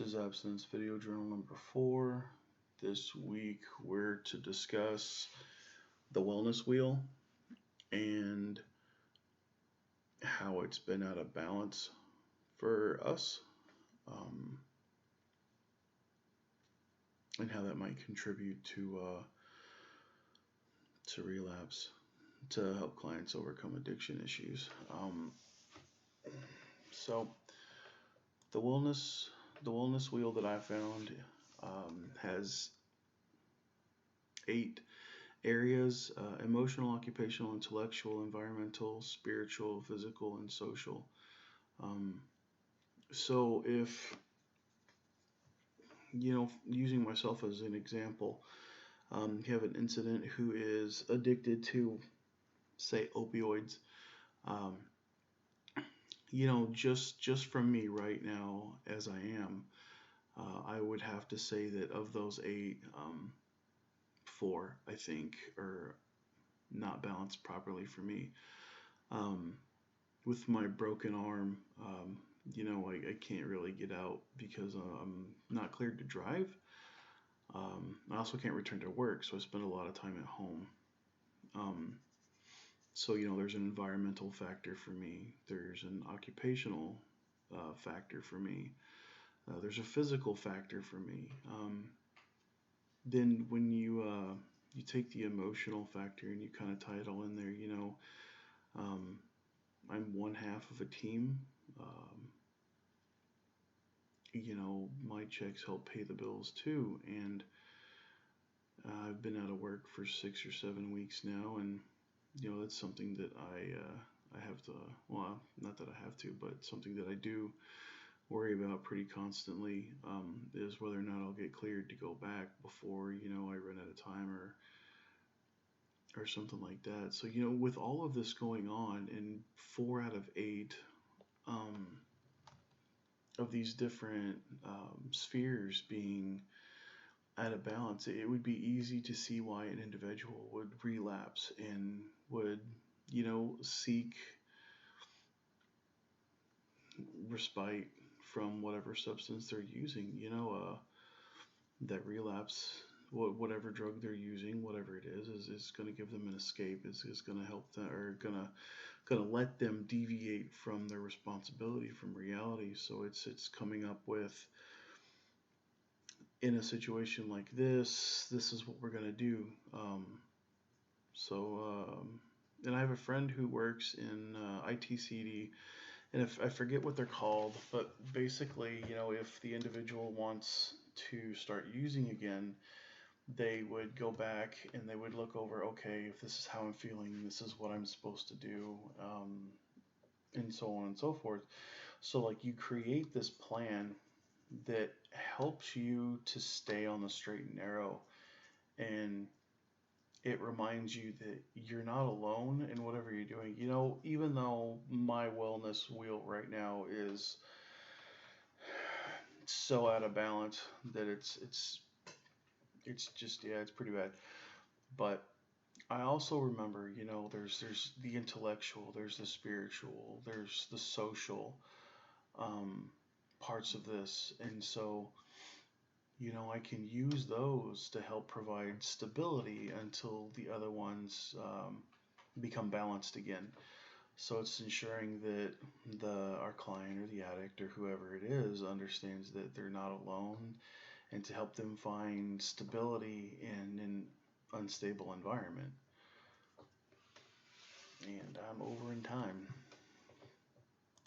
is Abstinence Video Journal number 4. This week we're to discuss the wellness wheel and how it's been out of balance for us, um, and how that might contribute to relapse, to help clients overcome addiction issues. So the wellness wheel that I found has 8 areas: emotional, occupational, intellectual, environmental, spiritual, physical, and social. Um, so if, using myself as an example, you have an incident who is addicted to, say, opioids. Um, just from me right now, as I am, I would have to say that of those 8, 4, I think, are not balanced properly for me. Um, with my broken arm, I can't really get out because I'm not cleared to drive. I also can't return to work, so I spend a lot of time at home. So, there's an environmental factor for me. There's an occupational factor for me. There's a physical factor for me. Then when you take the emotional factor and you kind of tie it all in there, I'm one half of a team. My checks help pay the bills too, and I've been out of work for 6 or 7 weeks now, and that's something that I have to, well, not that I have to, but something that I do worry about pretty constantly, is whether or not I'll get cleared to go back before I run out of time or something like that. So with all of this going on, and 4 out of 8 of these different spheres being out of balance, it would be easy to see why an individual would relapse and would, seek respite from whatever substance they're using. That relapse, whatever drug they're using, whatever it is going to give them an escape. Is going to help them, or going to let them deviate from their responsibility, from reality. So it's coming up with, in a situation like this is what we're going to do. And I have a friend who works in ITCD, and if I forget what they're called, but basically, if the individual wants to start using again, they would go back and they would look over, okay, if this is how I'm feeling, this is what I'm supposed to do, and so on and so forth. So, like, you create this plan that helps you to stay on the straight and narrow, and it reminds you that you're not alone in whatever you're doing. Even though my wellness wheel right now is so out of balance that it's just, yeah, it's pretty bad. But I also remember, there's the intellectual, there's the spiritual, there's the social parts of this, and so I can use those to help provide stability until the other ones become balanced again. So it's ensuring that our client or the addict or whoever it is understands that they're not alone, and to help them find stability in an unstable environment. And I'm over in time.